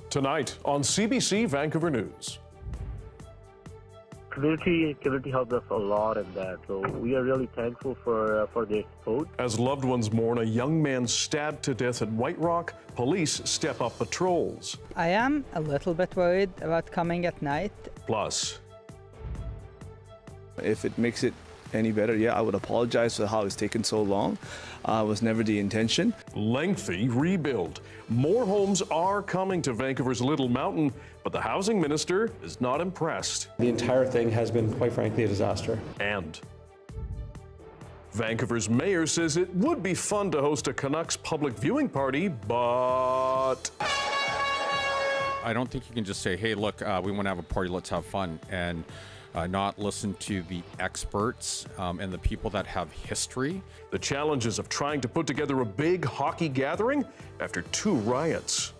Tonight on CBC Vancouver News. Community helped us a lot in that, so we are really thankful for their support. As loved ones mourn a young man stabbed to death at White Rock, police step up patrols. I am a little bit worried about coming at night. Plus, if it makes it any better, yeah, I would apologize for how it's taken so long. It was never the intention. Lengthy rebuild. More homes are coming to Vancouver's Little Mountain, but the housing minister is not impressed. The entire thing has been, quite frankly, a disaster. And Vancouver's mayor says it would be fun to host a Canucks public viewing party, but I don't think you can just say, hey, look, we want to have a party, let's have fun, and not listen to the experts and the people that have history. The challenges of trying to put together a big hockey gathering after 2 riots.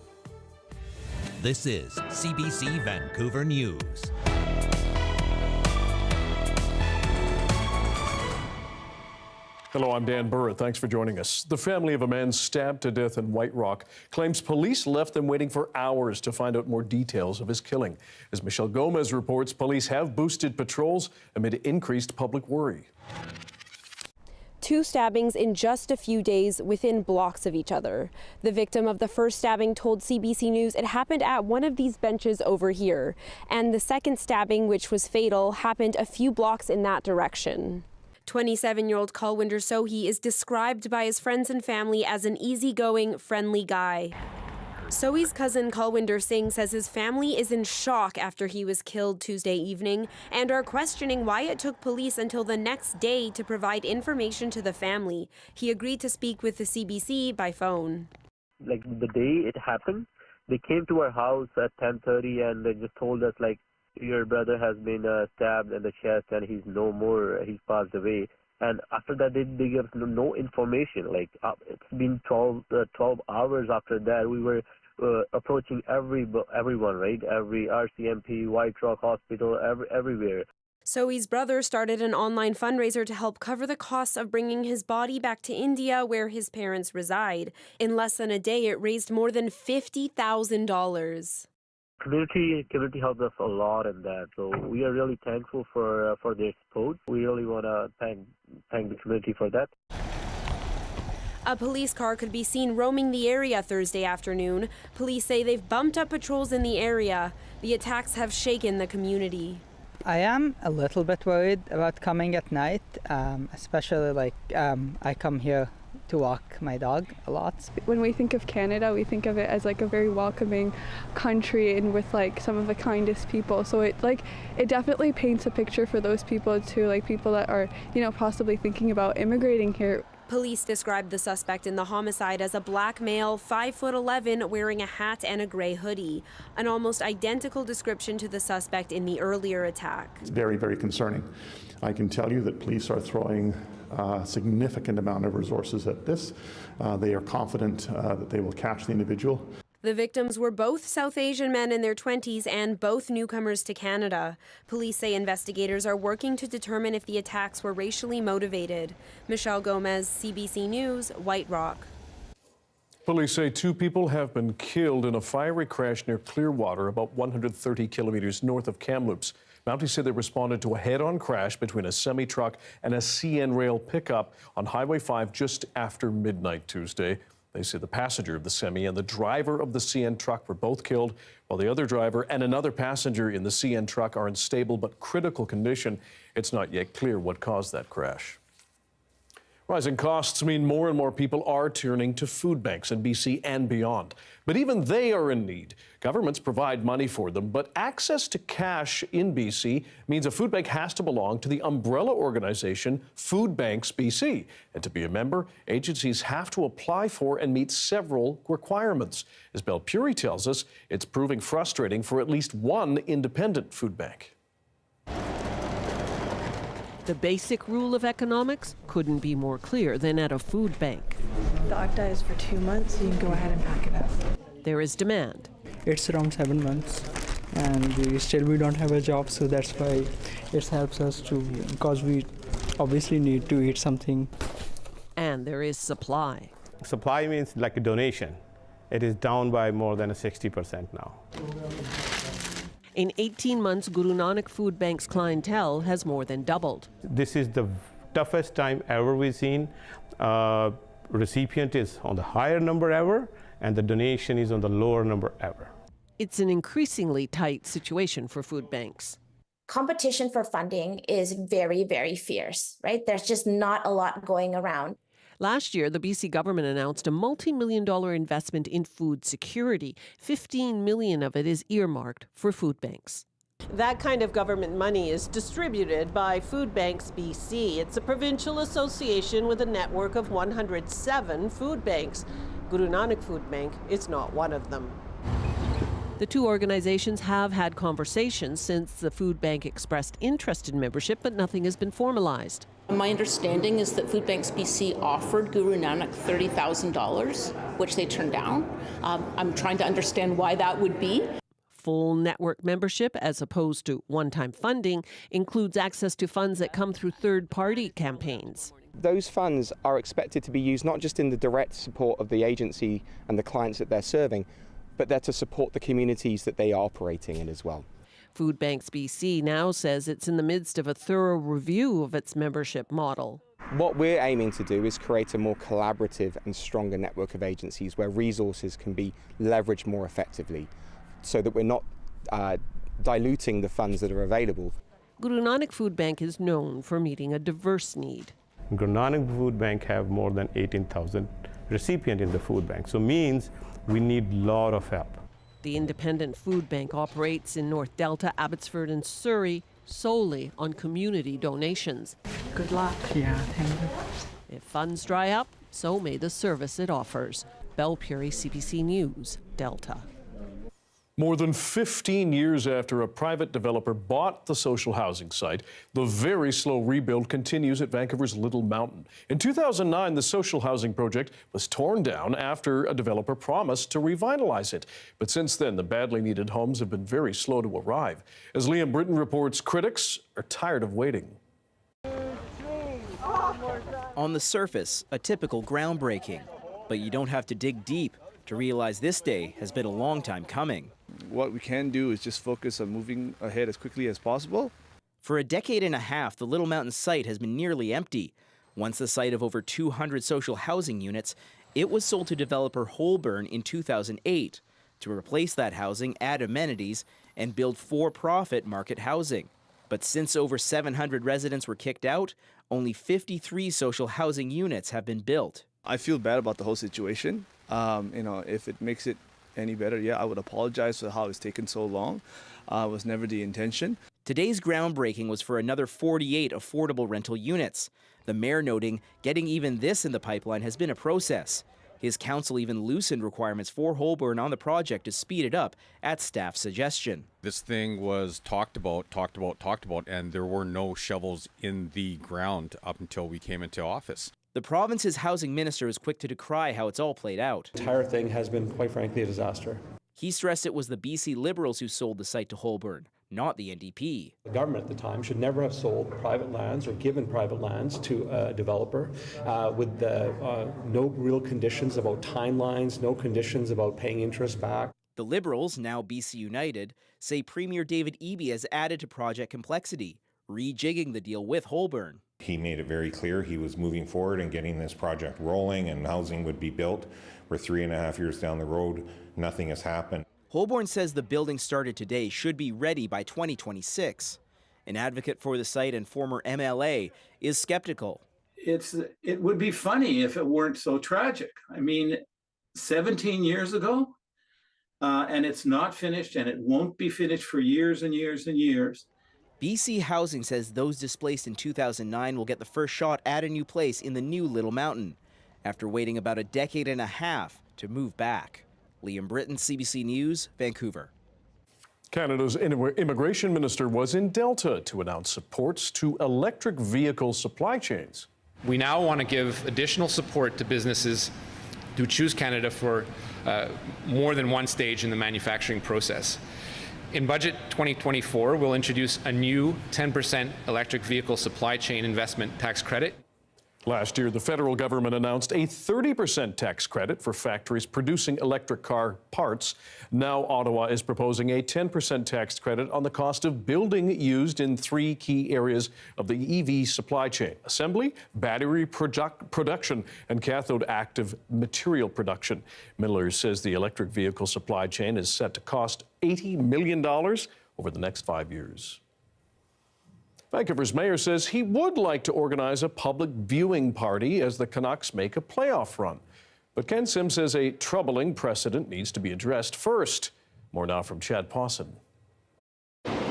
This is CBC Vancouver News. Hello, I'm Dan Burritt. Thanks for joining us. The family of a man stabbed to death in White Rock claims police left them waiting for hours to find out more details of his killing. As Michelle Gomez reports, police have boosted patrols amid increased public worry. 2 stabbings in just a few days within blocks of each other. The victim of the first stabbing told CBC News it happened at one of these benches over here. And the second stabbing, which was fatal, happened a few blocks in that direction. 27-year-old Kulwinder Sohi is described by his friends and family as an easygoing, friendly guy. Sohi's cousin Kulwinder Singh says his family is in shock after he was killed Tuesday evening and are questioning why it took police until the next day to provide information to the family. He agreed to speak with the CBC by phone. Like the day it happened, they came to our house at 10:30 and they just told us like, your brother has been stabbed in the chest and he's no more, he's passed away. And after that, they gave us no information. Like it's been 12 hours after that. We were approaching everyone, right? Every RCMP, White Rock Hospital, everywhere. Sohi's brother started an online fundraiser to help cover the costs of bringing his body back to India, where his parents reside. In less than a day, it raised more than $50,000. Community helped us a lot in that, so we are really thankful for their support. We really want to thank the community for that. A police car could be seen roaming the area Thursday afternoon. Police say they've bumped up patrols in the area. The attacks have shaken the community. I am a little bit worried about coming at night, especially I come here to walk my dog a lot. When we think of Canada, we think of it as like a very welcoming country and with like some of the kindest people. So it definitely paints a picture for those people too, like people that are, possibly thinking about immigrating here. Police described the suspect in the homicide as a black male, 5'11", wearing a hat and a gray hoodie, an almost identical description to the suspect in the earlier attack. It's very, very concerning. I can tell you that police are throwing a significant amount of resources at this. They are confident that they will catch the individual. The victims were both South Asian men in their 20s and both newcomers to Canada. Police say investigators are working to determine if the attacks were racially motivated. Michelle Gomez, CBC News, White Rock. Police say 2 people have been killed in a fiery crash near Clearwater, about 130 kilometers north of Kamloops. Mounties say they responded to a head-on crash between a semi-truck and a CN rail pickup on Highway 5 just after midnight Tuesday. They say the passenger of the semi and the driver of the CN truck were both killed, while the other driver and another passenger in the CN truck are in stable but critical condition. It's not yet clear what caused that crash. Rising costs mean more and more people are turning to food banks in BC and beyond. But even they are in need. Governments provide money for them, but access to cash in BC means a food bank has to belong to the umbrella organization Food Banks BC. And to be a member, agencies have to apply for and meet several requirements. As Belle Puri tells us, it's proving frustrating for at least one independent food bank. The basic rule of economics couldn't be more clear than at a food bank. The ACTA is for 2 months, so you can go ahead and pack it up. There is demand. It's around 7 months, and we don't have a job, so that's why it helps us because we obviously need to eat something. And there is supply. Supply means like a donation. it is down by more than 60% now. In 18 months, Guru Nanak Food Bank's clientele has more than doubled. This is the toughest time ever we've seen. Recipient is on the higher number ever, and the donation is on the lower number ever. It's an increasingly tight situation for food banks. Competition for funding is very, very fierce, right? There's just not a lot going around. Last year, the BC government announced a multi-million-dollar investment in food security. $15 million of it is earmarked for food banks. That kind of government money is distributed by Food Banks BC. It's a provincial association with a network of 107 food banks. Guru Nanak Food Bank is not one of them. The two organizations have had conversations since the food bank expressed interest in membership, but nothing has been formalized. My understanding is that Food Banks BC offered Guru Nanak $30,000, which they turned down. I'm trying to understand why that would be. Full network membership, as opposed to one-time funding, includes access to funds that come through third-party campaigns. Those funds are expected to be used not just in the direct support of the agency and the clients that they're serving, but they're to support the communities that they are operating in as well. Food Banks BC now says it's in the midst of a thorough review of its membership model. What we're aiming to do is create a more collaborative and stronger network of agencies where resources can be leveraged more effectively, so that we're not diluting the funds that are available. Guru Nanak Food Bank is known for meeting a diverse need. Guru Nanak Food Bank have more than 18,000 recipients in the food bank, so means we need a lot of help. The independent food bank operates in North Delta, Abbotsford and Surrey solely on community donations. Good luck. Yeah, thank you. If funds dry up, so may the service it offers. Belle Puri, CBC News, Delta. More than 15 years after a private developer bought the social housing site, the very slow rebuild continues at Vancouver's Little Mountain. In 2009, the social housing project was torn down after a developer promised to revitalize it. But since then, the badly needed homes have been very slow to arrive. As Liam Britton reports, critics are tired of waiting. On the surface, a typical groundbreaking, but you don't have to dig deep to realize this day has been a long time coming. What we can do is just focus on moving ahead as quickly as possible. For a decade and a half, the Little Mountain site has been nearly empty. Once the site of over 200 social housing units, it was sold to developer Holborn in 2008 to replace that housing, add amenities, and build for-profit market housing. But since over 700 residents were kicked out, only 53 social housing units have been built. I feel bad about the whole situation. If it makes it any better, yeah, I would apologize for how it's taken so long. It was never the intention. Today's groundbreaking was for another 48 affordable rental units. The mayor noting getting even this in the pipeline has been a process. His council even loosened requirements for Holborn on the project to speed it up at staff suggestion. This thing was talked about, and there were no shovels in the ground up until we came into office. The province's housing minister is quick to decry how it's all played out. The entire thing has been, quite frankly, a disaster. He stressed it was the BC Liberals who sold the site to Holborn, not the NDP. The government at the time should never have sold private lands or given private lands to a developer with no real conditions about timelines, no conditions about paying interest back. The Liberals, now BC United, say Premier David Eby has added to project complexity, rejigging the deal with Holborn. He made it very clear he was moving forward and getting this project rolling and housing would be built. We're 3.5 years down the road. Nothing has happened. Holborn says the building started today should be ready by 2026. An advocate for the site and former MLA is skeptical. It would be funny if it weren't so tragic. I mean, 17 years ago, and it's not finished, and it won't be finished for years and years and years. BC Housing says those displaced in 2009 will get the first shot at a new place in the new Little Mountain, after waiting about a decade and a half to move back. Liam Britton, CBC News, Vancouver. Canada's immigration minister was in Delta to announce supports to electric vehicle supply chains. We now want to give additional support to businesses who choose Canada for more than one stage in the manufacturing process. In Budget 2024, we'll introduce a new 10% electric vehicle supply chain investment tax credit. Last year, the federal government announced a 30% tax credit for factories producing electric car parts. Now, Ottawa is proposing a 10% tax credit on the cost of building used in 3 key areas of the EV supply chain: assembly, battery production, and cathode active material production. Miller says the electric vehicle supply chain is set to cost $80 million over the next 5 years. Vancouver's mayor says he would like to organize a public viewing party as the Canucks make a playoff run. But Ken Sim says a troubling precedent needs to be addressed first. More now from Chad Pawson.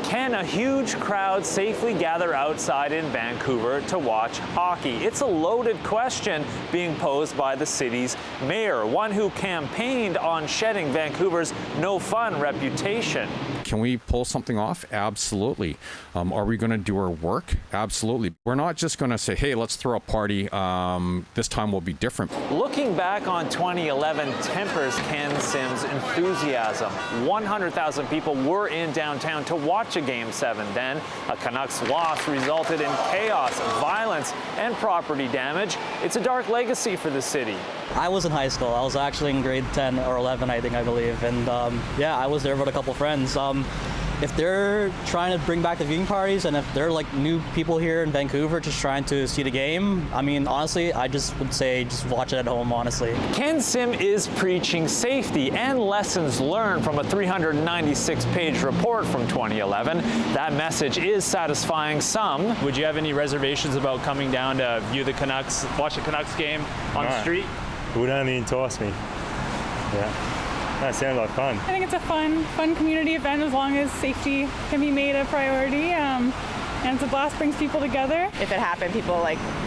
Can a huge crowd safely gather outside in Vancouver to watch hockey? It's a loaded question being posed by the city's mayor, one who campaigned on shedding Vancouver's no-fun reputation. Can we pull something off? Absolutely. Are we going to do our work? Absolutely. We're not just going to say, hey, let's throw a party. This time will be different. Looking back on 2011 tempers Ken Sim's enthusiasm. 100,000 people were in downtown to watch a Game 7 then. A Canucks loss resulted in chaos, violence, and property damage. It's a dark legacy for the city. I was in high school. I was actually in grade 10 or 11, I believe. And yeah, I was there with a couple friends. If they're trying to bring back the viewing parties, and if they're like new people here in Vancouver just trying to see the game, I mean, honestly, I just would say just watch it at home, honestly. Ken Sim is preaching safety and lessons learned from a 396-page report from 2011. That message is satisfying some. Would you have any reservations about coming down to view the Canucks, watch the Canucks game on the street? It would only entice me. Yeah. That sounds like fun. I think it's a fun community event as long as safety can be made a priority. And it's a blast, brings people together. If it happened, people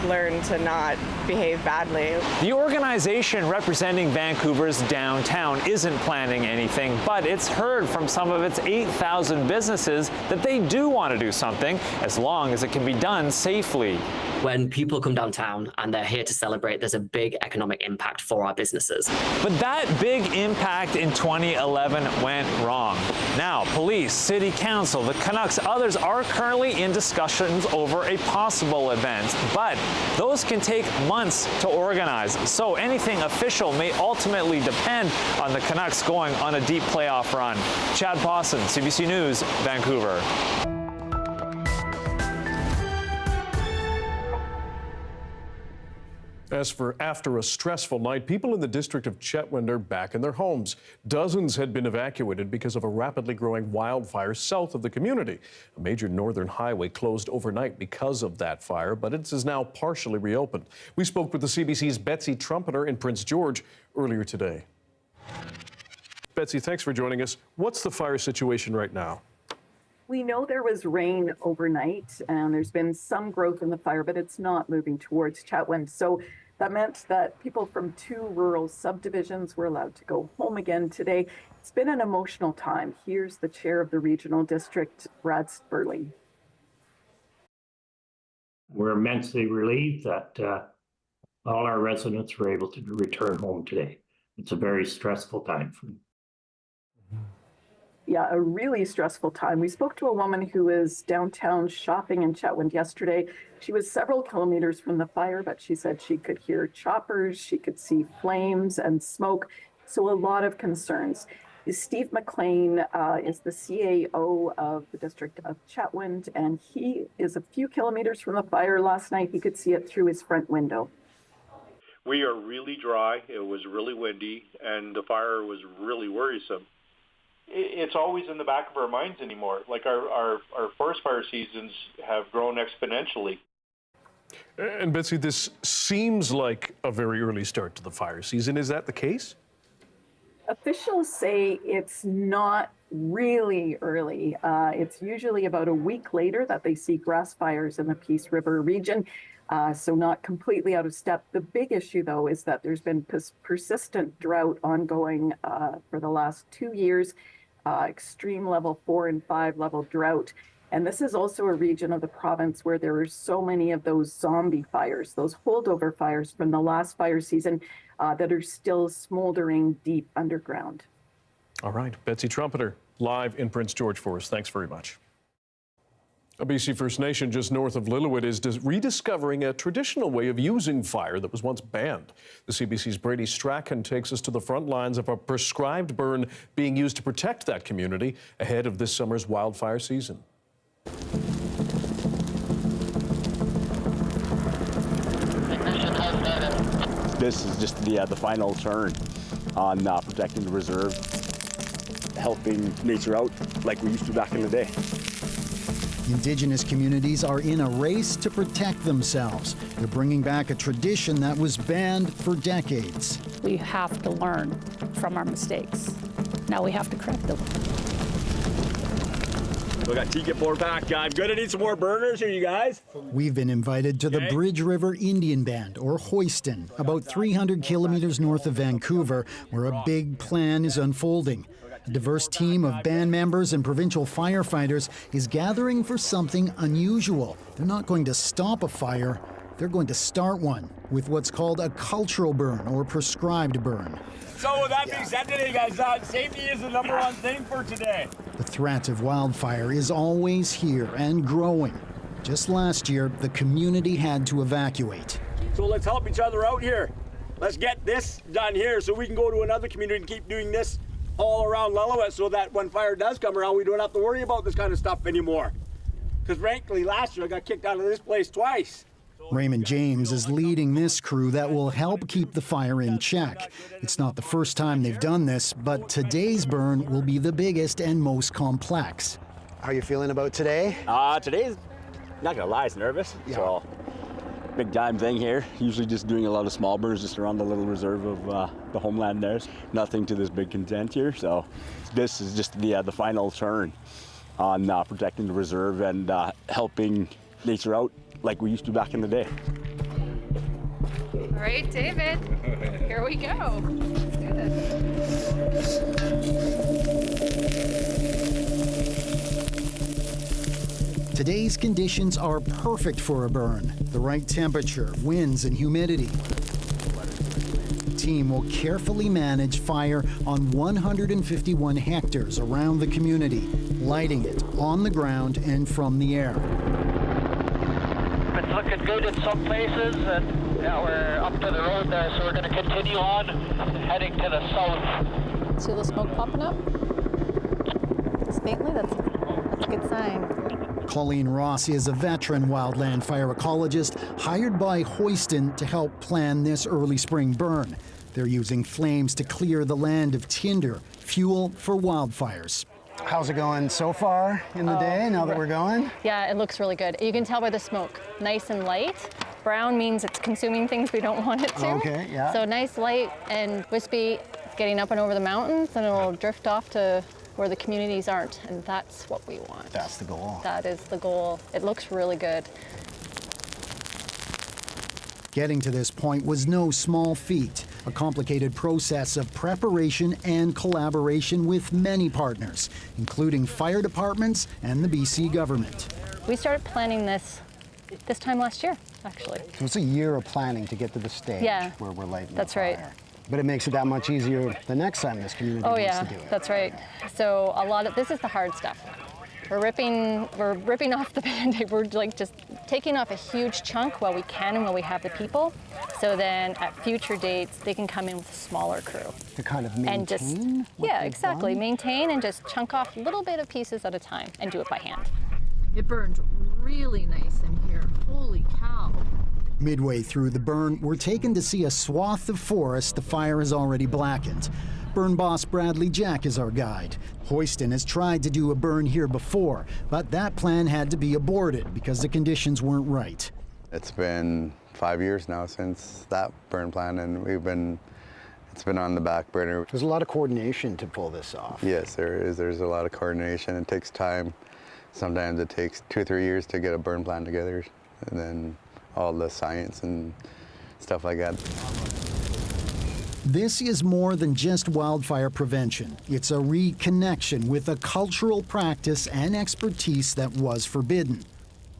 learn to not behave badly. The organization representing Vancouver's downtown isn't planning anything, but it's heard from some of its 8,000 businesses that they do want to do something as long as it can be done safely. When people come downtown and they're here to celebrate, there's a big economic impact for our businesses. But that big impact in 2011 went wrong. Now, police, city council, the Canucks, others are currently in discussions over a possible event, but those can take months to organize. So anything official may ultimately depend on the Canucks going on a deep playoff run. Chad Pawson, CBC News, Vancouver. As for after a stressful night, people in the district of Chetwynd are back in their homes. Dozens had been evacuated because of a rapidly growing wildfire south of the community. A major northern highway closed overnight because of that fire, but it is now partially reopened. We spoke with the CBC's Betsy Trumpeter in Prince George earlier today. Betsy, thanks for joining us. What's the fire situation right now? We know there was rain overnight and there's been some growth in the fire, but it's not moving towards Chetwynd. So that meant that people from 2 rural subdivisions were allowed to go home again today. It's been an emotional time. Here's the chair of the regional district, Brad Sperling. We're immensely relieved that all our residents were able to return home today. It's a very stressful time for them. Yeah, a really stressful time. We spoke to a woman who was downtown shopping in Chetwynd yesterday. She was several kilometers from the fire, but she said she could hear choppers, she could see flames and smoke. So a lot of concerns. Steve McLean is the CAO of the district of Chetwynd, and he is a few kilometers from the fire. Last night, he could see it through his front window. We are really dry. It was really windy, and the fire was really worrisome. It's always in the back of our minds anymore. Like our forest fire seasons have grown exponentially. And Betsy, this seems like a very early start to the fire season. Is that the case? Officials say it's not really early. It's usually about a week later that they see grass fires in the Peace River region. So not completely out of step. The big issue, though, is that there's been persistent drought ongoing for the last 2 years, extreme level 4 and 5 level drought. And this is also a region of the province where there are so many of those zombie fires, those holdover fires from the last fire season that are still smoldering deep underground. All right, Betsy Trumpeter, live in Prince George for us. Thanks very much. A BC First Nation just north of Lillooet is rediscovering a traditional way of using fire that was once banned. The CBC's Brady Strachan takes us to the front lines of a prescribed burn being used to protect that community ahead of this summer's wildfire season. This is just the final turn on protecting the reserve, helping nature out like we used to back in the day. Indigenous communities are in a race to protect themselves. They're bringing back a tradition that was banned for decades. We have to learn from our mistakes. Now we have to correct them. We got ticket 4-pack. I'm gonna need some more burners here, you guys. We've been invited to the Bridge River Indian Band, or Hoiston, about 300 kilometers north of Vancouver, where a big plan is unfolding. A diverse team of band members and provincial firefighters is gathering for something unusual. They're not going to stop a fire, they're going to start one with what's called a cultural burn or prescribed burn. So with that being said today, guys, safety is the #1 thing for today. The threat of wildfire is always here and growing. Just last year, the community had to evacuate. So let's help each other out here. Let's get this done here so we can go to another community and keep doing this all around Lillooet so that when fire does come around, we don't have to worry about this kind of stuff anymore. Because frankly, last year I got kicked out of this place twice. Raymond James is leading this crew that will help keep the fire in check. It's not the first time they've done this, but today's burn will be the biggest and most complex. How are you feeling about today? Today's, not gonna lie, it's nervous. Yeah. So, big time thing here. Usually just doing a lot of small burns just around the little reserve of the homeland there. Nothing to this big content here. So this is just the final turn on protecting the reserve and helping nature out like we used to back in the day. All right, David, here we go. Let's do this. Today's conditions are perfect for a burn. The right temperature, winds, and humidity. The team will carefully manage fire on 151 hectares around the community, lighting it on the ground and from the air. It's looking good in some places, and yeah, we're up to the road there, so we're going to continue on, heading to the south. See the smoke popping up? It's faintly, that's a good sign. Colleen Ross is a veteran wildland fire ecologist hired by Hoiston to help plan this early spring burn. They're using flames to clear the land of tinder, fuel for wildfires. How's it going so far in the day now that we're going? Yeah, it looks really good. You can tell by the smoke, nice and light. Brown means it's consuming things we don't want it to. Okay, yeah. So nice, light, and wispy, getting up and over the mountains, and it'll drift off to where the communities aren't, and that's what we want. That's the goal. That is the goal. It looks really good. Getting to this point was no small feat, a complicated process of preparation and collaboration with many partners, including fire departments and the BC government. We started planning this time last year, actually. So it's a year of planning to get to the stage where we're lighting That's the fire. right. But it makes it that much easier the next time this community wants to do it. That's right. So this is the hard stuff. We're ripping off the Band-Aid. We're like just taking off a huge chunk while we can and while we have the people. So then at future dates, they can come in with a smaller crew. To kind of maintain and just, exactly. Maintain and just chunk off a little bit of pieces at a time and do it by hand. It burns really nice in here. Holy cow. Midway through the burn, we're taken to see a swath of forest the fire has already blackened. Burn boss Bradley Jack is our guide. Hoiston has tried to do a burn here before, but that plan had to be aborted because the conditions weren't right. It's been 5 years now since that burn plan, and it's been on the back burner. There's a lot of coordination to pull this off. Yes, there is. There's a lot of coordination. It takes time. Sometimes it takes 2 or 3 years to get a burn plan together, and then all the science and stuff like that. This is more than just wildfire prevention. It's a reconnection with a cultural practice and expertise that was forbidden.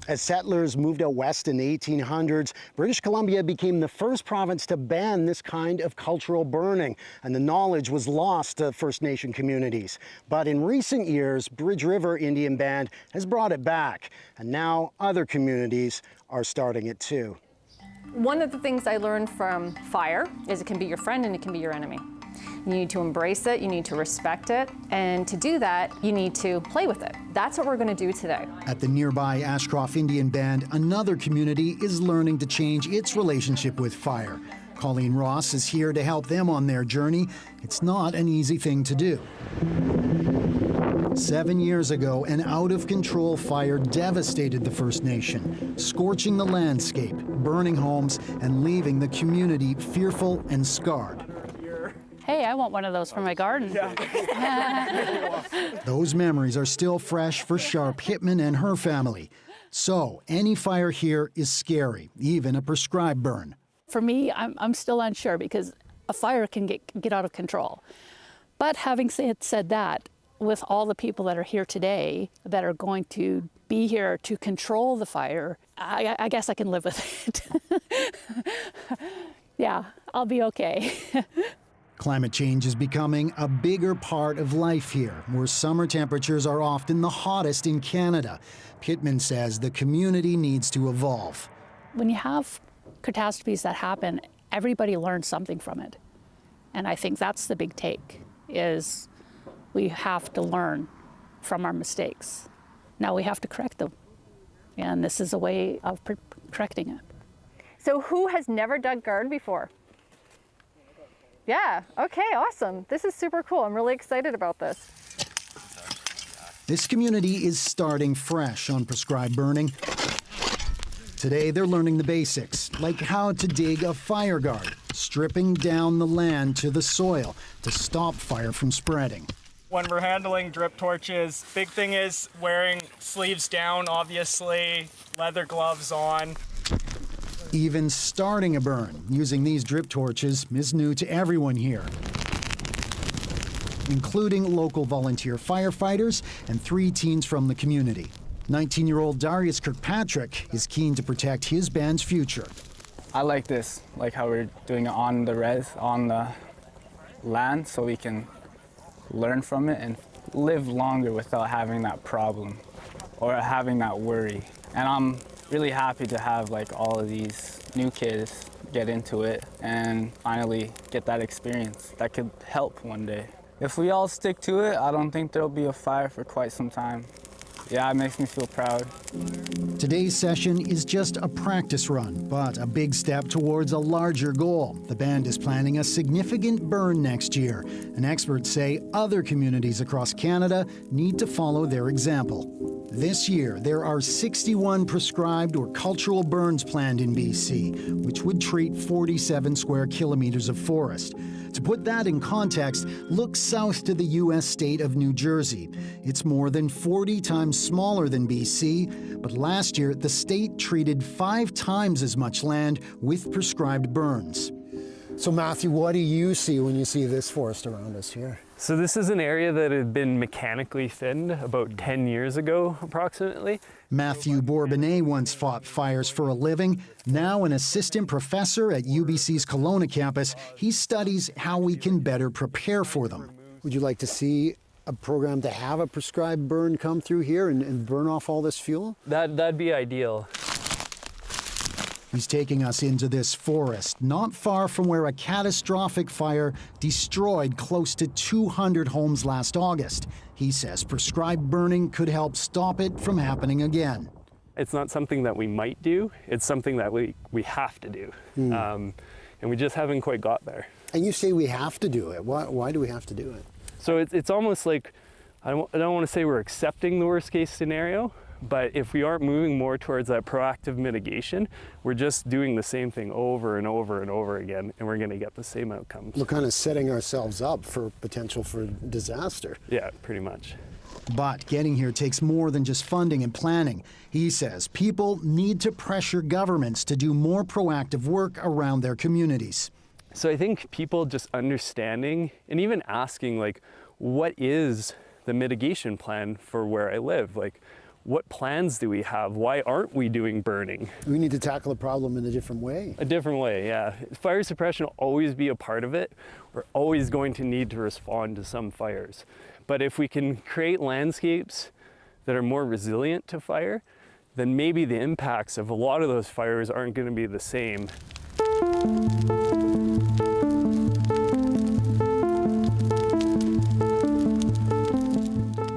As settlers moved out west in the 1800s, British Columbia became the first province to ban this kind of cultural burning, and the knowledge was lost to First Nation communities. But in recent years, Bridge River Indian Band has brought it back, and now other communities are starting it too. One of the things I learned from fire is it can be your friend and it can be your enemy. You need to embrace it, you need to respect it, and to do that, you need to play with it. That's what we're going to do today. At the nearby Ashcroft Indian Band, another community is learning to change its relationship with fire. Colleen Ross is here to help them on their journey. It's not an easy thing to do. 7 years ago, an out-of-control fire devastated the First Nation, scorching the landscape, burning homes, and leaving the community fearful and scarred. Hey, I want one of those for my garden. Those memories are still fresh for Sharp Hittman and her family. So, any fire here is scary, even a prescribed burn. For me, I'm still unsure because a fire can get out of control. But having said that, with all the people that are here today that are going to be here to control the fire, I guess I can live with it. Yeah, I'll be okay. Climate change is becoming a bigger part of life here, where summer temperatures are often the hottest in Canada. Pittman says the community needs to evolve. When you have catastrophes that happen, everybody learns something from it. And I think that's the big take, is we have to learn from our mistakes. Now we have to correct them. And this is a way of correcting it. So who has never dug garden before? Yeah, okay, awesome. This is super cool. I'm really excited about this. This community is starting fresh on prescribed burning. Today, they're learning the basics, like how to dig a fire guard, stripping down the land to the soil to stop fire from spreading. When we're handling drip torches, big thing is wearing sleeves down, obviously, leather gloves on. Even starting a burn using these drip torches is new to everyone here, including local volunteer firefighters and 3 teens from the community. 19-year-old Darius Kirkpatrick is keen to protect his band's future. I like this, like how we're doing it on the land, so we can learn from it and live longer without having that problem or having that worry. And I'm really happy to have like all of these new kids get into it and finally get that experience that could help one day. If we all stick to it, I don't think there'll be a fire for quite some time. Yeah, it makes me feel proud. Today's session is just a practice run, but a big step towards a larger goal. The band is planning a significant burn next year, and experts say other communities across Canada need to follow their example. This year, there are 61 prescribed or cultural burns planned in BC, which would treat 47 square kilometers of forest. To put that in context, look south to the U.S. state of New Jersey. It's more than 40 times smaller than BC, but last year the state treated 5 times as much land with prescribed burns. So Matthew, what do you see when you see this forest around us here? So this is an area that had been mechanically thinned about 10 years ago, approximately. Matthew Bourbonnais once fought fires for a living. Now an assistant professor at UBC's Kelowna campus, he studies how we can better prepare for them. Would you like to see a program to have a prescribed burn come through here and burn off all this fuel? That'd be ideal. He's taking us into this forest, not far from where a catastrophic fire destroyed close to 200 homes last August. He says prescribed burning could help stop it from happening again. It's not something that we might do, it's something that we have to do. And we just haven't quite got there. And you say we have to do it. Why do we have to do it? So it's almost like, I don't want to say we're accepting the worst case scenario, but if we aren't moving more towards that proactive mitigation, we're just doing the same thing over and over and over again, and we're going to get the same outcomes. We're kind of setting ourselves up for potential for disaster. Yeah, pretty much. But getting here takes more than just funding and planning. He says people need to pressure governments to do more proactive work around their communities. So I think people just understanding and even asking, like, what is the mitigation plan for where I live? Like, what plans do we have? Why aren't we doing burning? We need to tackle the problem in a different way. A different way, yeah. Fire suppression will always be a part of it. We're always going to need to respond to some fires. But if we can create landscapes that are more resilient to fire, then maybe the impacts of a lot of those fires aren't going to be the same.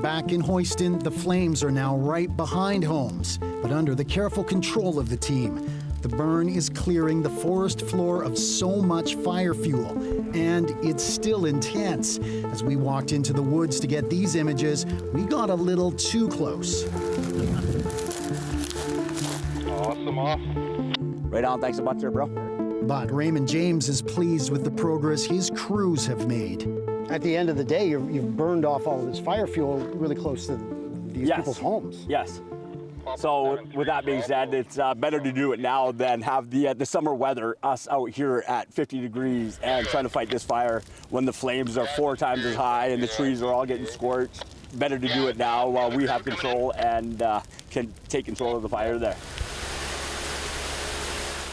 Back in Hoyston, the flames are now right behind homes, but under the careful control of the team. The burn is clearing the forest floor of so much fire fuel, and it's still intense. As we walked into the woods to get these images, we got a little too close. Awesome off. Right on, thanks a bunch there, bro. But Raymond James is pleased with the progress his crews have made. At the end of the day, you've burned off all of this fire fuel really close to these people's homes. Yes. So with that being said, it's better to do it now than have the summer weather, us out here at 50 degrees and trying to fight this fire when the flames are 4 times as high and the trees are all getting scorched. Better to do it now while we have control and can take control of the fire there.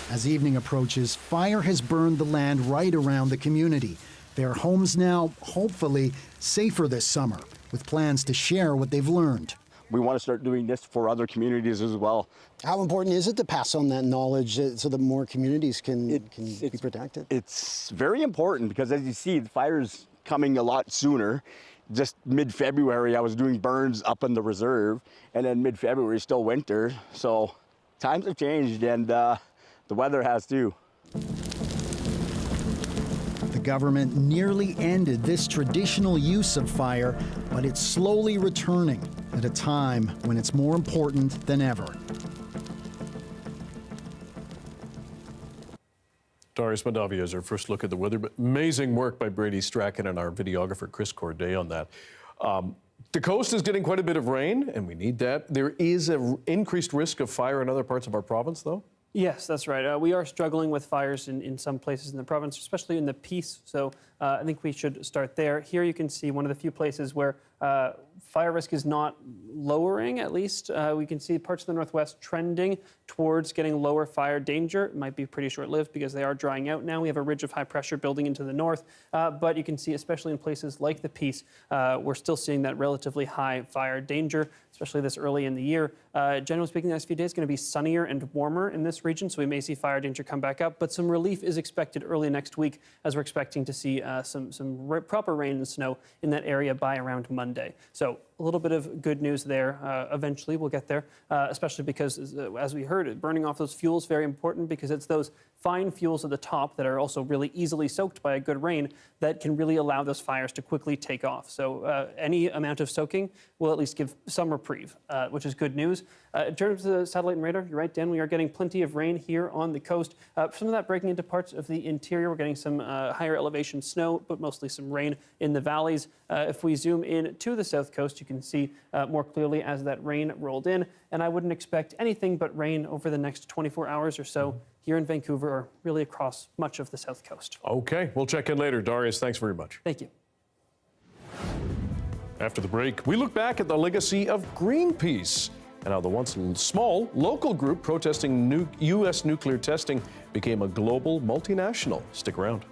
As evening approaches, fire has burned the land right around the community. Their homes now, hopefully, safer this summer, with plans to share what they've learned. We want to start doing this for other communities as well. How important is it to pass on that knowledge so that more communities can be protected? It's very important because, as you see, the fire's coming a lot sooner. Just mid-February, I was doing burns up in the reserve, and then mid-February, still winter. So times have changed, and the weather has too. The government nearly ended this traditional use of fire, but it's slowly returning at a time when it's more important than ever. Darius Mandavia is our first look at the weather, but amazing work by Brady Strachan and our videographer Chris Corday on that. The coast is getting quite a bit of rain, and we need that. There is an increased risk of fire in other parts of our province, though? Yes, that's right. We are struggling with fires in some places in the province, especially in the Peace. So I think we should start there. Here you can see one of the few places where fire risk is not lowering, at least. We can see parts of the northwest trending towards getting lower fire danger. It might be pretty short-lived because they are drying out now. We have a ridge of high pressure building into the north. But you can see, especially in places like the Peace, we're still seeing that relatively high fire danger, especially this early in the year. Generally speaking, the next few days is going to be sunnier and warmer in this region, so we may see fire danger come back up. But some relief is expected early next week, as we're expecting to see some proper rain and snow in that area by around Monday. So a little bit of good news there. Eventually we'll get there, especially because, as we heard, burning off those fuels is very important because it's those fine fuels at the top that are also really easily soaked by a good rain that can really allow those fires to quickly take off. So any amount of soaking will at least give some reprieve, which is good news. In terms of the satellite and radar, you're right, Dan, we are getting plenty of rain here on the coast. Some of that breaking into parts of the interior. We're getting some higher elevation snow, but mostly some rain in the valleys. If we zoom in to the south coast, you can see more clearly as that rain rolled in. And I wouldn't expect anything but rain over the next 24 hours or so here in Vancouver or really across much of the south coast. Okay, we'll check in later. Darius, thanks very much. Thank you. After the break, we look back at the legacy of Greenpeace and how the once small local group protesting U.S. nuclear testing became a global multinational. Stick around.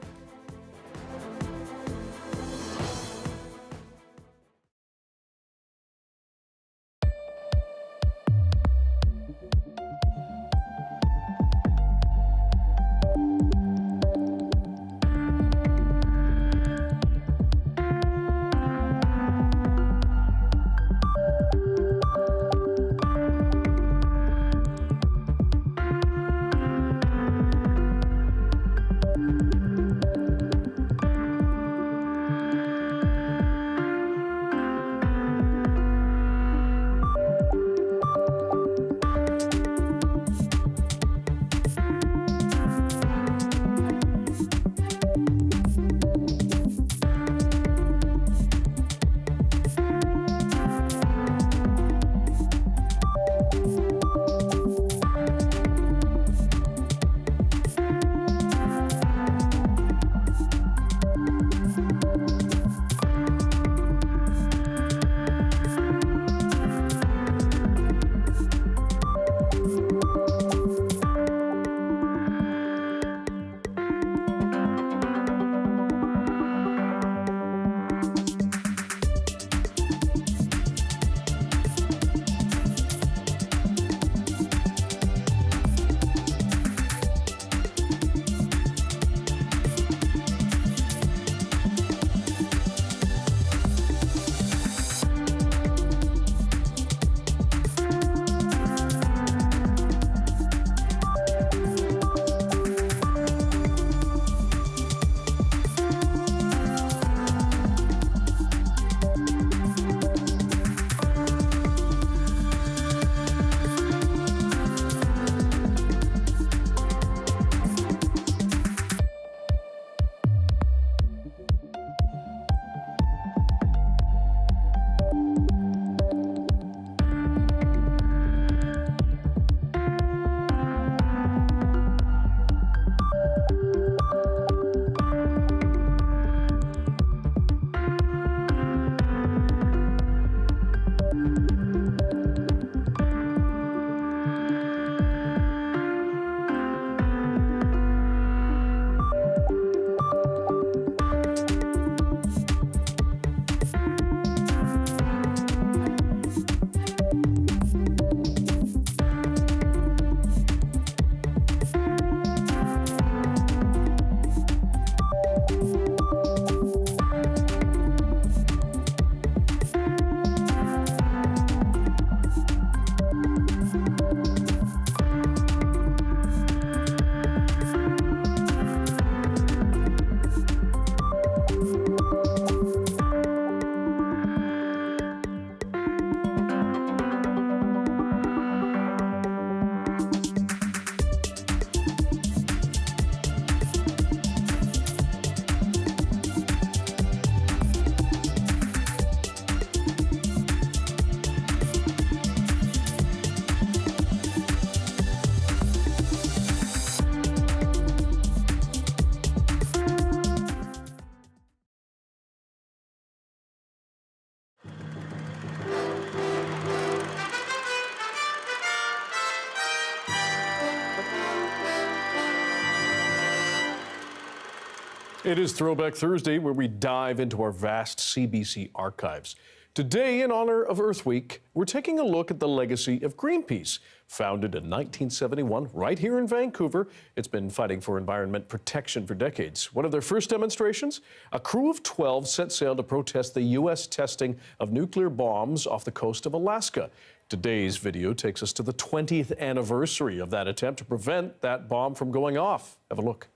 It is Throwback Thursday, where we dive into our vast CBC archives. Today, in honor of Earth Week, we're taking a look at the legacy of Greenpeace. Founded in 1971 right here in Vancouver, it's been fighting for environment protection for decades. One of their first demonstrations, a crew of 12 set sail to protest the U.S. testing of nuclear bombs off the coast of Alaska. Today's video takes us to the 20th anniversary of that attempt to prevent that bomb from going off. Have a look.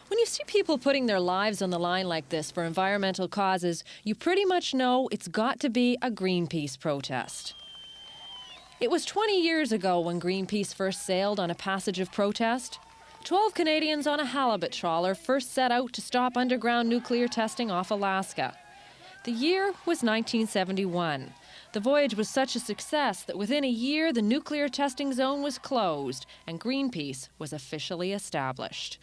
When you see people putting their lives on the line like this for environmental causes, you pretty much know it's got to be a Greenpeace protest. It was 20 years ago when Greenpeace first sailed on a passage of protest. 12 Canadians on a halibut trawler first set out to stop underground nuclear testing off Alaska. The year was 1971. The voyage was such a success that within a year the nuclear testing zone was closed and Greenpeace was officially established.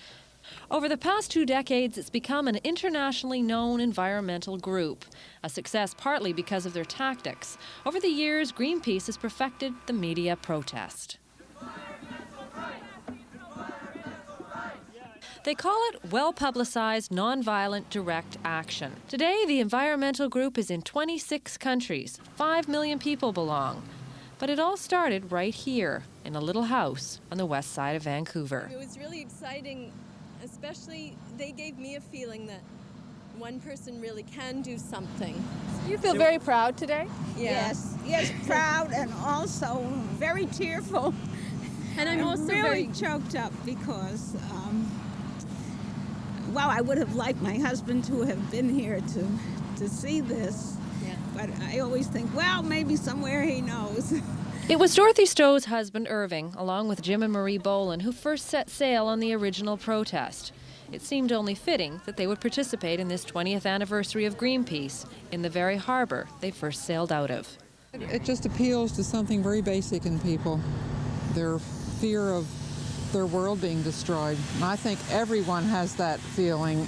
Over the past 2 decades, it's become an internationally known environmental group, a success partly because of their tactics. Over the years, Greenpeace has perfected the media protest. They call it well-publicized, nonviolent, direct action. Today, the environmental group is in 26 countries. 5 million people belong. But it all started right here, in a little house on the west side of Vancouver. It was really exciting. Especially, they gave me a feeling that one person really can do something. You feel very proud today? Yeah. Yes, proud and also very tearful. And I'm also really choked up because, well, I would have liked my husband to have been here to see this. Yeah. But I always think, well, maybe somewhere he knows. It was Dorothy Stowe's husband, Irving, along with Jim and Marie Boland, who first set sail on the original protest. It seemed only fitting that they would participate in this 20th anniversary of Greenpeace in the very harbor they first sailed out of. It just appeals to something very basic in people, their fear of their world being destroyed. And I think everyone has that feeling,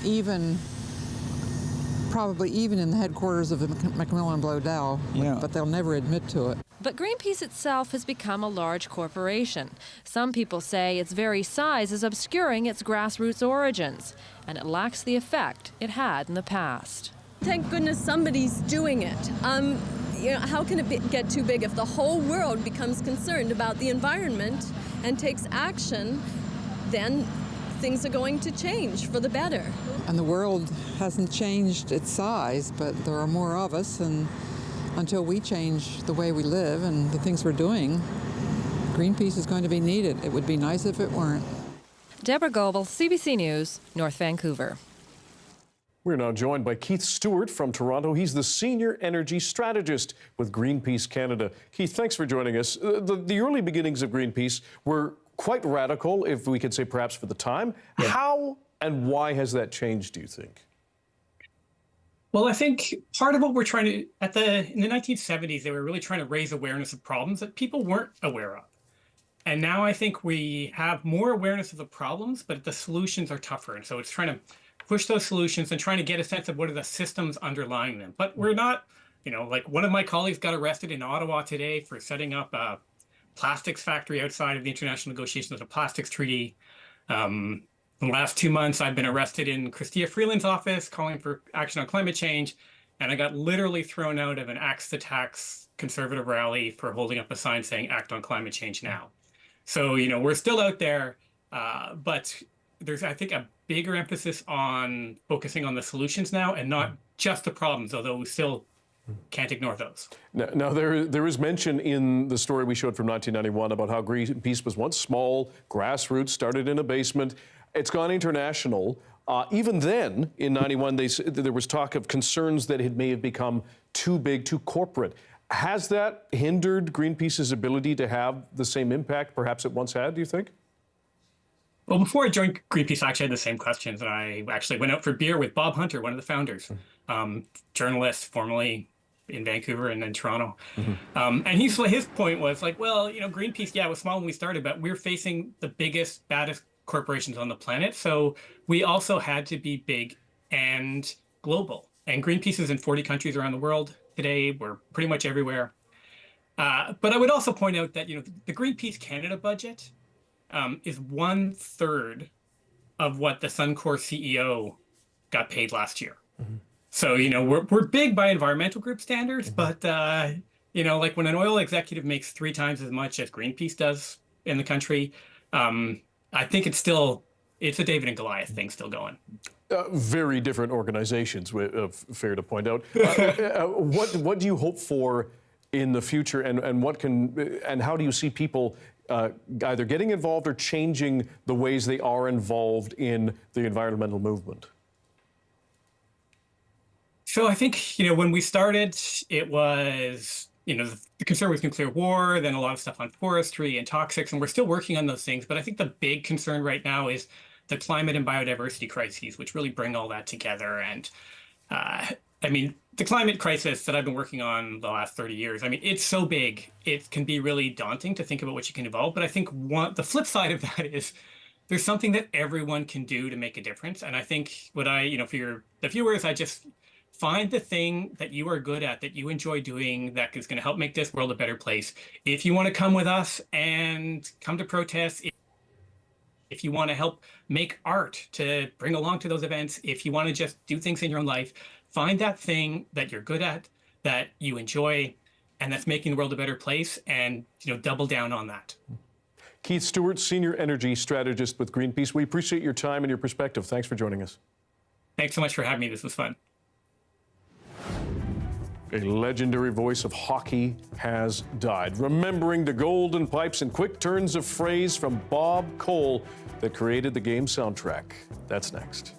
probably even in the headquarters of Macmillan Bloedel, but they'll never admit to it. But Greenpeace itself has become a large corporation. Some people say its very size is obscuring its grassroots origins, and it lacks the effect it had in the past. Thank goodness somebody's doing it. How can it get too big if the whole world becomes concerned about the environment and takes action? Then things are going to change for the better. And the world hasn't changed its size, but there are more of us, and until we change the way we live and the things we're doing, Greenpeace is going to be needed. It would be nice if it weren't. Deborah Goebel, CBC News, North Vancouver. We're now joined by Keith Stewart from Toronto. He's the Senior Energy Strategist with Greenpeace Canada. Keith, thanks for joining us. The early beginnings of Greenpeace were quite radical, if we could say perhaps for the time. Yeah. How and why has that changed, do you think? Well, I think part of what we're trying to, in the 1970s, they were really trying to raise awareness of problems that people weren't aware of. And now I think we have more awareness of the problems, but the solutions are tougher. And so it's trying to push those solutions and trying to get a sense of what are the systems underlying them. But we're not, like one of my colleagues got arrested in Ottawa today for setting up a plastics factory outside of the international negotiations of the plastics treaty. In the last 2 months, I've been arrested in Chrystia Freeland's office calling for action on climate change, and I got literally thrown out of an Axe the Tax conservative rally for holding up a sign saying act on climate change now. So, we're still out there, but there's, I think, a bigger emphasis on focusing on the solutions now and not just the problems, although we still can't ignore those. Now there is mention in the story we showed from 1991 about how Greenpeace was once small, grassroots, started in a basement. It's gone international. Even then, in 91, there was talk of concerns that it may have become too big, too corporate. Has that hindered Greenpeace's ability to have the same impact perhaps it once had, do you think? Well, before I joined Greenpeace, I actually had the same questions. And I actually went out for beer with Bob Hunter, one of the founders, journalist, formerly in Vancouver and then Toronto. And his point was like, well, Greenpeace, it was small when we started, but we're facing the biggest, baddest corporations on the planet. So we also had to be big and global. And Greenpeace is in 40 countries around the world today. We're pretty much everywhere. But I would also point out that, the Greenpeace Canada budget is 1/3 of what the Suncor CEO got paid last year. So, you know, we're big by environmental group standards, but, you know, like when an oil executive makes 3 times as much as Greenpeace does in the country, I think it's a David and Goliath thing still going. Very different organizations, fair to point out. What do you hope for in the future, and how do you see people either getting involved or changing the ways they are involved in the environmental movement? So I think, you know, when we started, it was, you know, the concern was nuclear war, then a lot of stuff on forestry and toxics, and we're still working on those things. But I think the big concern right now is the climate and biodiversity crises, which really bring all that together. And I mean, the climate crisis that I've been working on the last 30 years, I mean, it's so big, it can be really daunting to think about what you can evolve. But I think the flip side of that is there's something that everyone can do to make a difference. And I think for the viewers, I just find the thing that you are good at, that you enjoy doing, that is going to help make this world a better place. If you want to come with us and come to protests, if you want to help make art to bring along to those events, if you want to just do things in your own life, find that thing that you're good at, that you enjoy, and that's making the world a better place, and, you know, double down on that. Keith Stewart, Senior Energy Strategist with Greenpeace. We appreciate your time and your perspective. Thanks for joining us. Thanks so much for having me. This was fun. A legendary voice of hockey has died. Remembering the golden pipes and quick turns of phrase from Bob Cole that created the game soundtrack. That's next.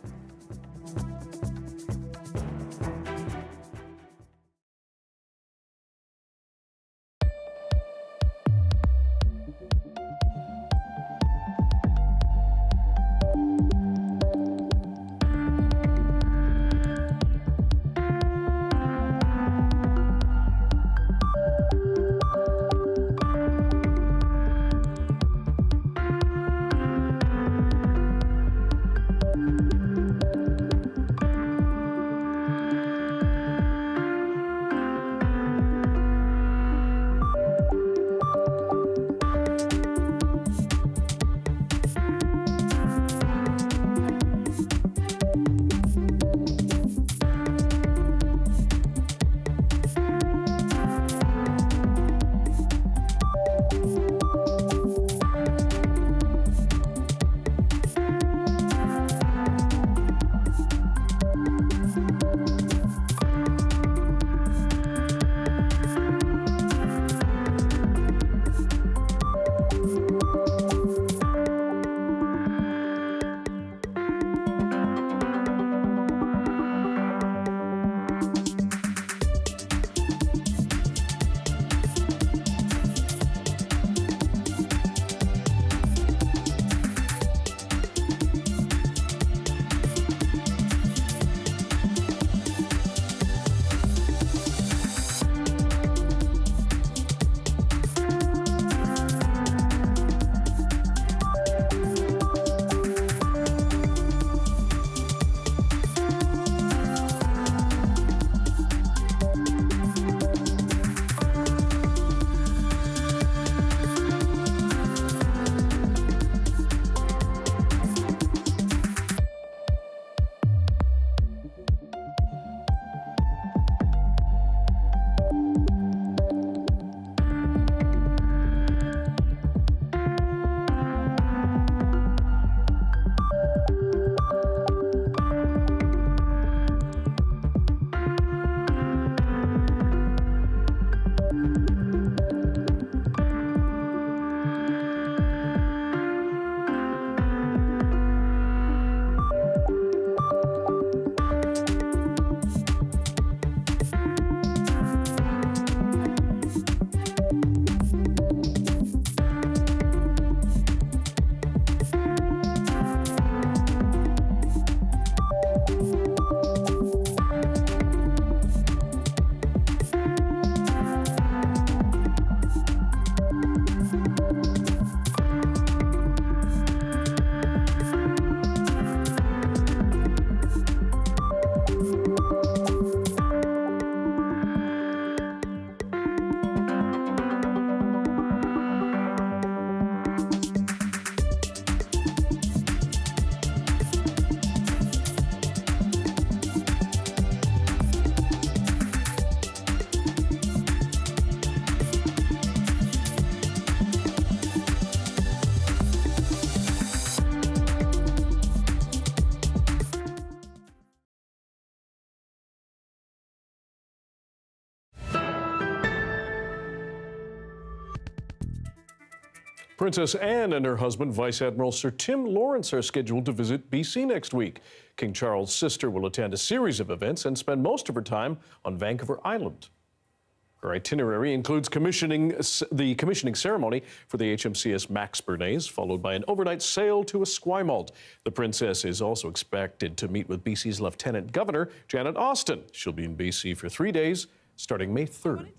Princess Anne and her husband, Vice Admiral Sir Tim Lawrence, are scheduled to visit BC next week. King Charles' sister will attend a series of events and spend most of her time on Vancouver Island. Her itinerary includes the commissioning ceremony for the HMCS Max Bernays, followed by an overnight sail to Esquimalt. The Princess is also expected to meet with BC's Lieutenant Governor, Janet Austin. She'll be in BC for 3 days, starting May 3rd.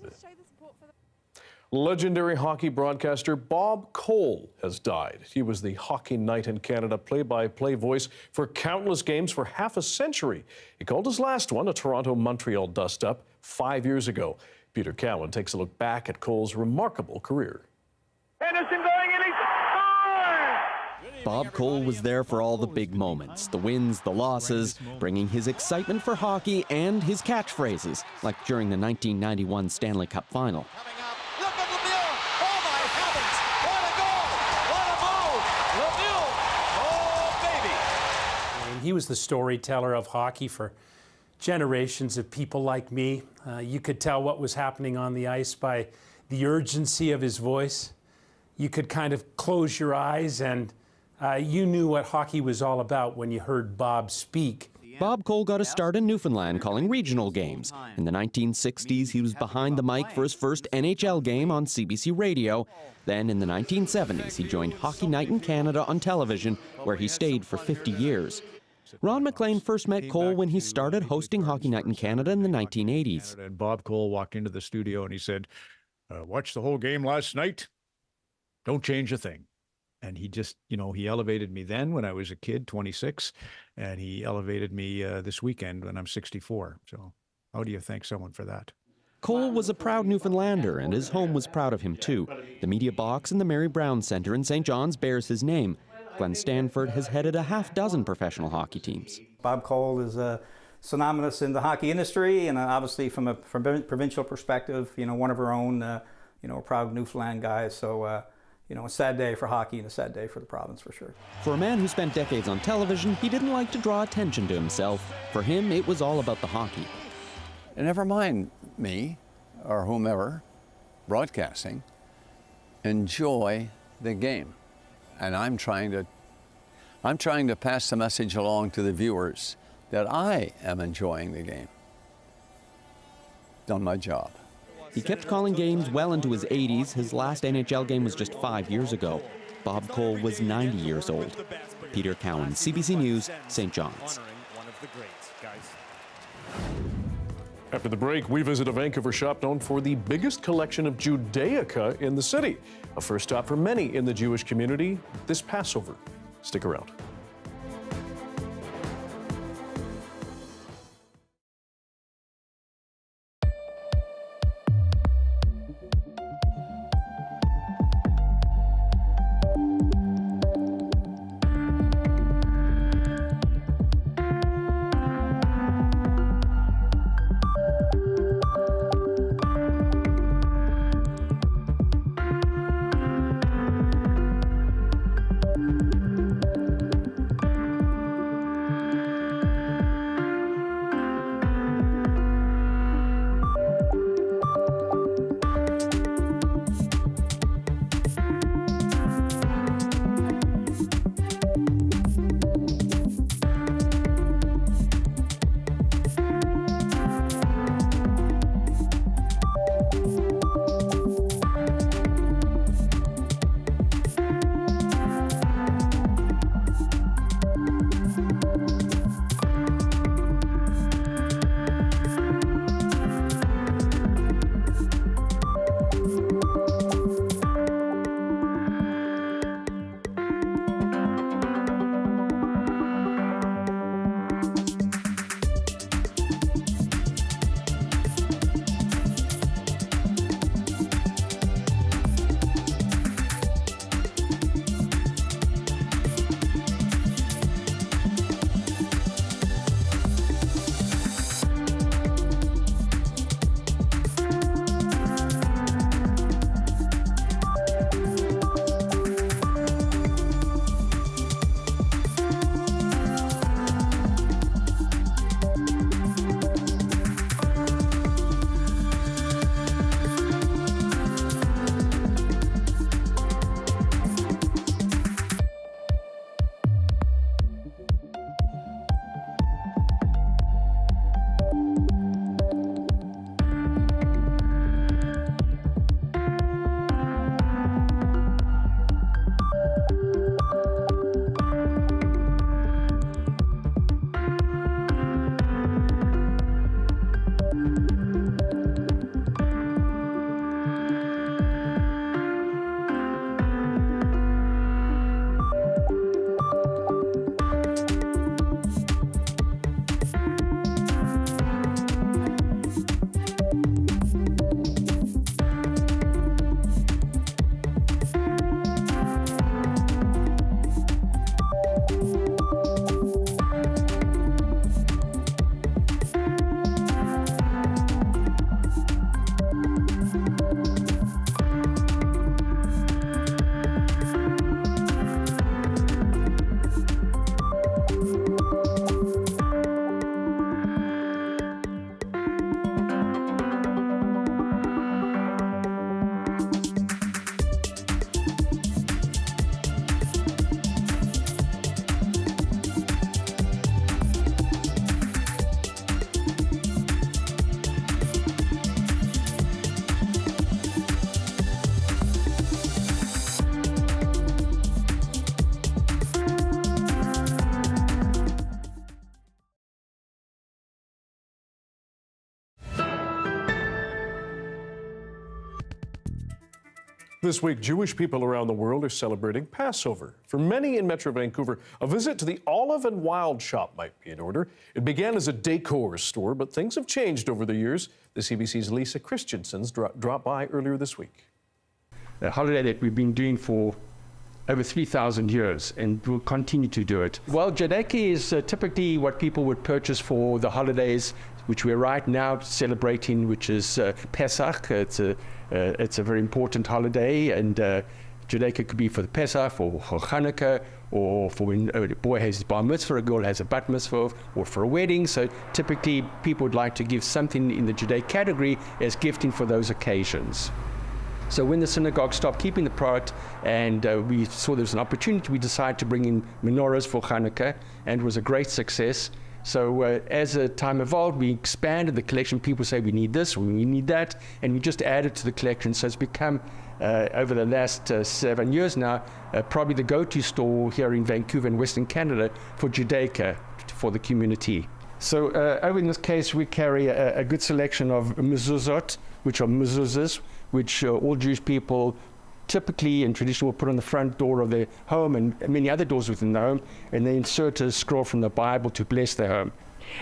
Legendary hockey broadcaster Bob Cole has died. He was the Hockey Night in Canada play-by-play voice for countless games for half a century. He called his last one a Toronto-Montreal dust-up 5 years ago. Peter Cowan takes a look back at Cole's remarkable career. Henderson going in, he scores! Bob Cole was there for all the big moments, the wins, the losses, bringing his excitement for hockey and his catchphrases, like during the 1991 Stanley Cup Final. He was the storyteller of hockey for generations of people like me. You could tell what was happening on the ice by the urgency of his voice. You could kind of close your eyes and you knew what hockey was all about when you heard Bob speak. Bob Cole got a start in Newfoundland calling regional games. In the 1960s, he was behind the mic for his first NHL game on CBC Radio. Then in the 1970s, he joined Hockey Night in Canada on television, where he stayed for 50 years. Ron McLean first met Cole when he started hosting Hockey Night in Canada in the 1980s. And Bob Cole walked into the studio and he said, watched the whole game last night. Don't change a thing. And he just, he elevated me then when I was a kid, 26, and he elevated me this weekend when I'm 64. So how do you thank someone for that? Cole was a proud Newfoundlander, and his home was proud of him too. The media box in the Mary Brown Centre in St. John's bears his name. Glenn Stanford has headed a half-dozen professional hockey teams. Bob Cole is synonymous in the hockey industry, and obviously from a provincial perspective, one of our own, proud Newfoundland guys. So, a sad day for hockey and a sad day for the province for sure. For a man who spent decades on television, he didn't like to draw attention to himself. For him, it was all about the hockey. And never mind me or whomever broadcasting, enjoy the game. And I'm trying to pass the message along to the viewers that I am enjoying the game. Done my job. He kept calling games well into his 80s. His last NHL game was just 5 years ago. Bob Cole was 90 years old. Peter Cowan, CBC News, St. John's. After the break, we visit a Vancouver shop known for the biggest collection of Judaica in the city. A first stop for many in the Jewish community this Passover. Stick around. This week, Jewish people around the world are celebrating Passover. For many in Metro Vancouver, a visit to the Olive and Wild shop might be in order. It began as a decor store, but things have changed over the years. The CBC's Lisa Christensen's dropped by earlier this week. A holiday that we've been doing for over 3,000 years, and we'll continue to do it. Well, Judaica is typically what people would purchase for the holidays, which we're right now celebrating, which is Pesach. It's a very important holiday, and Judaica could be for the Pesach, or for Hanukkah, or for when a boy has his bar mitzvah, a girl has a bat mitzvah, or for a wedding. So typically people would like to give something in the Judaic category as gifting for those occasions. So when the synagogue stopped keeping the product and we saw there was an opportunity, we decided to bring in menorahs for Hanukkah, and it was a great success. So as the time evolved, we expanded the collection. People say we need this, we need that, and we just added to the collection. So it's become, over the last 7 years now, probably the go-to store here in Vancouver and Western Canada for Judaica, for the community. So over in this case, we carry a good selection of mezuzot, which are mezuzahs, which all Jewish people typically and traditionally will put on the front door of their home and many other doors within the home, and they insert a scroll from the Bible to bless their home.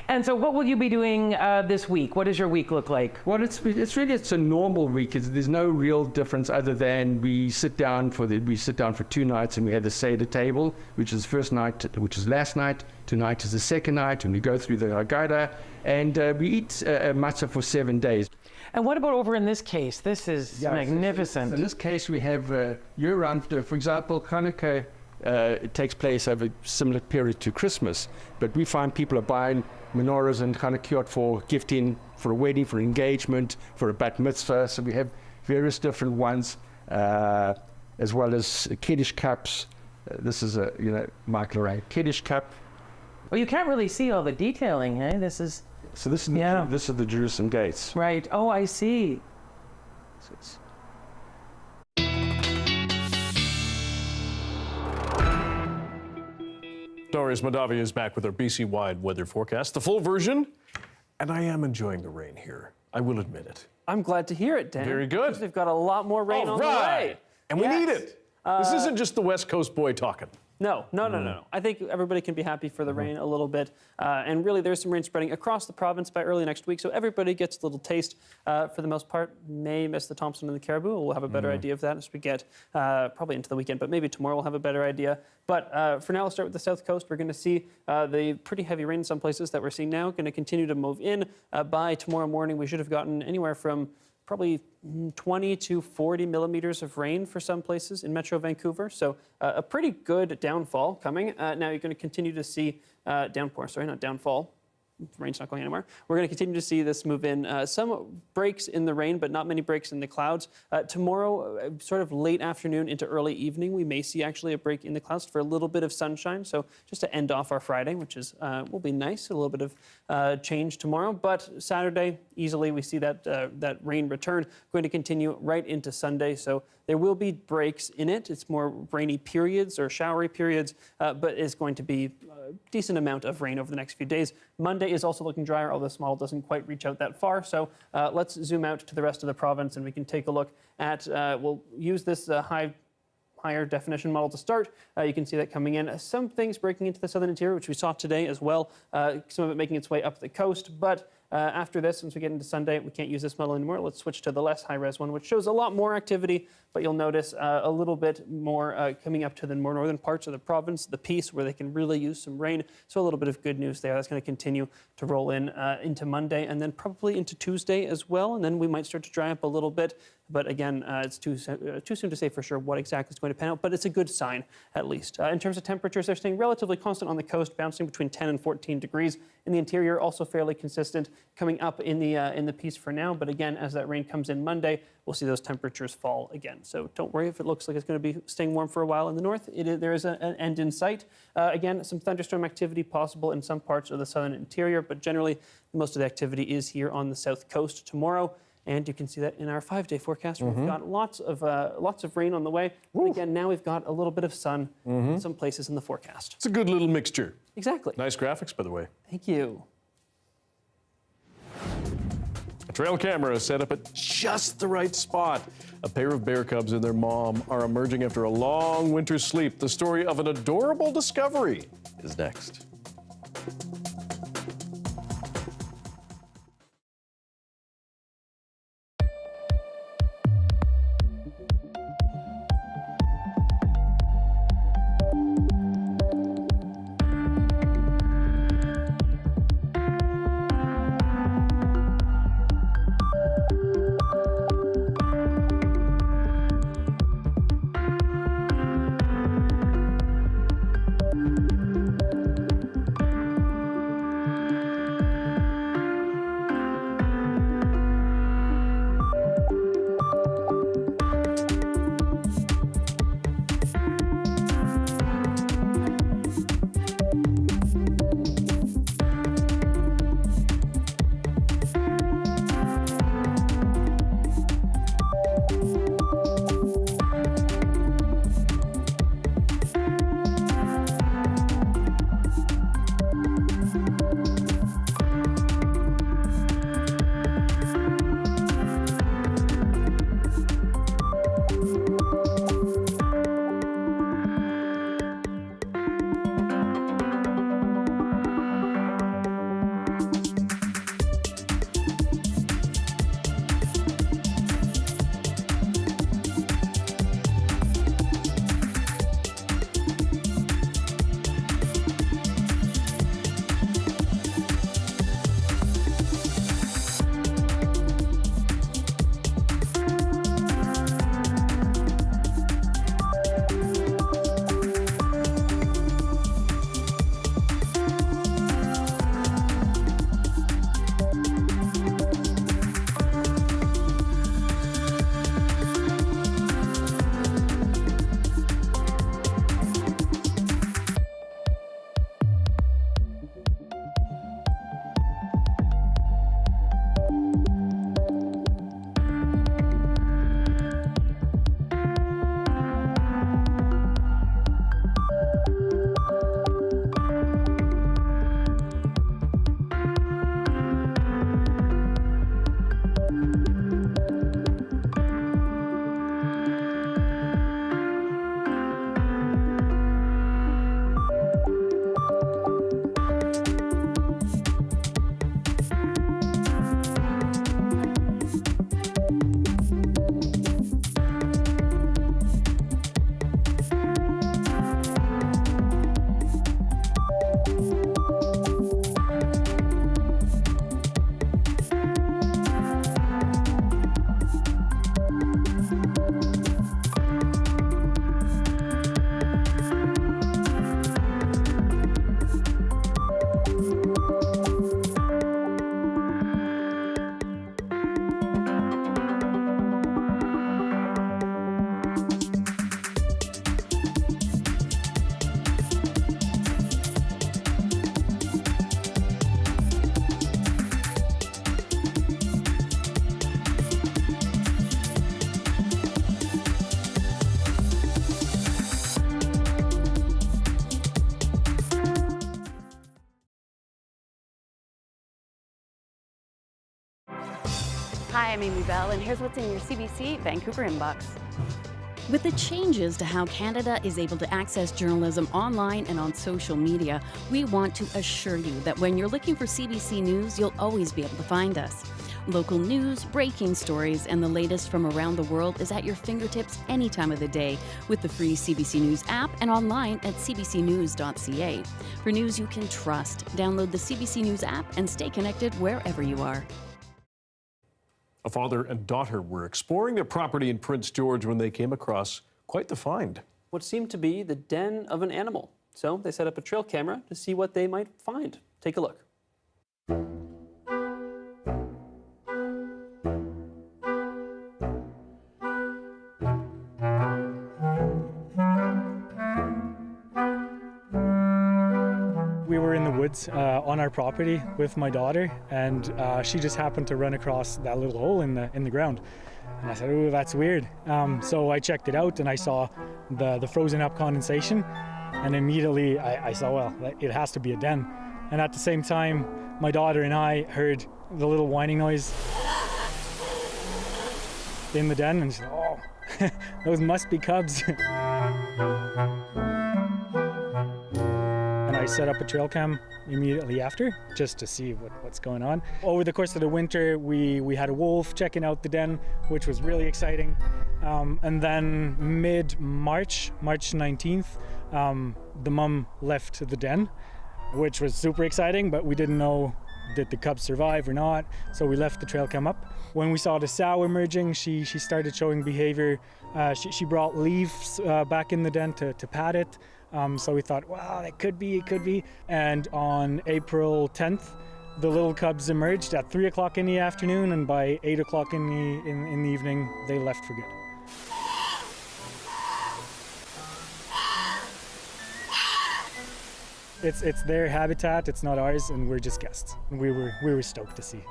And so what will you be doing this week? What does your week look like? Well, it's a normal week. There's no real difference other than we sit down for 2 nights and we have the Seder table, which is the first night, which is last night. Tonight is the second night, and we go through the Haggadah, and we eat matzah for 7 days. And what about over in this case? This is magnificent. In this case, we have year-round, for example, Hanukkah, it takes place over a similar period to Christmas, but we find people are buying menorahs and Hanukkah for gifting, for a wedding, for an engagement, for a bat mitzvah. So we have various different ones, as well as Kiddush cups. This is a, Michael Ray Kiddush cup. Well, you can't really see all the detailing, eh? This is the Jerusalem gates. Right. Oh, I see. Doris Madavi is back with our BC-wide weather forecast, the full version, and I am enjoying the rain here. I will admit it. I'm glad to hear it, Dan. Very good. They've got a lot more rain on the way. And we need it. This isn't just the West Coast boy talking. No. I think everybody can be happy for the rain a little bit. And really, there's some rain spreading across the province by early next week, so everybody gets a little taste. For the most part, may miss the Thompson and the Caribou. We'll have a better idea of that as we get probably into the weekend, but maybe tomorrow we'll have a better idea. But for now, we'll start with the South Coast. We're going to see the pretty heavy rain in some places that we're seeing now going to continue to move in. By tomorrow morning, we should have gotten anywhere from probably 20 to 40 millimeters of rain for some places in Metro Vancouver. So a pretty good downfall coming. Now you're going to continue to see downfall. Rain's not going anywhere. We're going to continue to see this move in. Some breaks in the rain, but not many breaks in the clouds. Tomorrow, sort of late afternoon into early evening, we may see actually a break in the clouds for a little bit of sunshine. So just to end off our Friday, which is will be nice, a little bit of change tomorrow. But Saturday, easily we see that rain return, going to continue right into Sunday. So there will be breaks in it. It's more rainy periods or showery periods, but it's going to be a decent amount of rain over the next few days. Monday is also looking drier, although this model doesn't quite reach out that far. So let's zoom out to the rest of the province and we can take a look at, we'll use this higher definition model to start. You can see that coming in. Some things breaking into the southern interior, which we saw today as well. Some of it making its way up the coast, but after this, once we get into Sunday, we can't use this model anymore. Let's switch to the less high-res one, which shows a lot more activity, but you'll notice a little bit more coming up to the more northern parts of the province, the Peace, where they can really use some rain. So a little bit of good news there. That's going to continue to roll in into Monday and then probably into Tuesday as well, and then we might start to dry up a little bit. But again, it's too soon to say for sure what exactly is going to pan out, but it's a good sign at least. In terms of temperatures, they're staying relatively constant on the coast, bouncing between 10 and 14 degrees. In the interior, also fairly consistent, coming up in the Peace for now. But again, as that rain comes in Monday, we'll see those temperatures fall again. So don't worry if it looks like it's going to be staying warm for a while in the north. There is an end in sight. Again, some thunderstorm activity possible in some parts of the southern interior, but generally most of the activity is here on the south coast tomorrow. And you can see that in our 5-day forecast. We've got lots of rain on the way. And again, now we've got a little bit of sun in some places in the forecast. It's a good little mixture. Exactly. Nice graphics, by the way. Thank you. trail camera set up at just the right spot. A pair of bear cubs and their mom are emerging after a long winter's sleep. The story of an adorable discovery is next. Hi, I'm Amy Bell, and here's what's in your CBC Vancouver inbox. With the changes to how Canada is able to access journalism online and on social media, we want to assure you that when you're looking for CBC News, you'll always be able to find us. Local news, breaking stories, and the latest from around the world is at your fingertips any time of the day with the free CBC News app and online at cbcnews.ca. For news you can trust, download the CBC News app and stay connected wherever you are. A father and daughter were exploring their property in Prince George when they came across quite the find. What seemed to be the den of an animal. So they set up a trail camera to see what they might find. Take a look. We were in the woods on our property with my daughter, and she just happened to run across that little hole in the ground. And I said, "Oh, that's weird." So I checked it out, and I saw the frozen up condensation, and immediately I saw, well, it has to be a den. And at the same time, my daughter and I heard the little whining noise in the den, and she said, oh, those must be cubs. And I set up a trail cam immediately after, just to see what's going on. Over the course of the winter, we had a wolf checking out the den, which was really exciting. And then mid-March, March 19th, the mum left the den, which was super exciting, but we didn't know did the cubs survive or not, so we left the trail cam up. When we saw the sow emerging, she started showing behavior. She brought leaves back in the den to pat it. So we thought, wow, it could be. And on April 10th, the little cubs emerged at 3 o'clock in the afternoon, and by 8 o'clock in the evening, they left for good. It's their habitat, it's not ours, and we're just guests. We were stoked to see.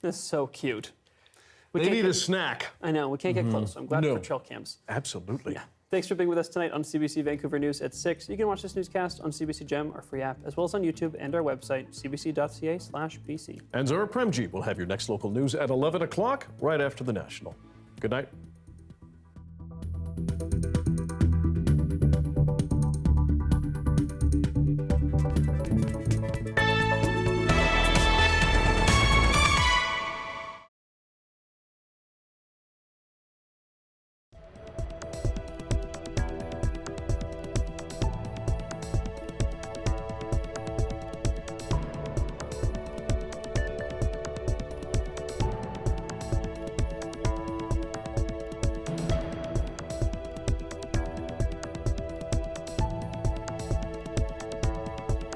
This is so cute. They need a snack. I know, we can't get close, so I'm glad for trail cams. Absolutely. Yeah. Thanks for being with us tonight on CBC Vancouver News at 6. You can watch this newscast on CBC Gem, our free app, as well as on YouTube and our website, cbc.ca/BC. And Zara Premji will have your next local news at 11 o'clock, right after the National. Good night.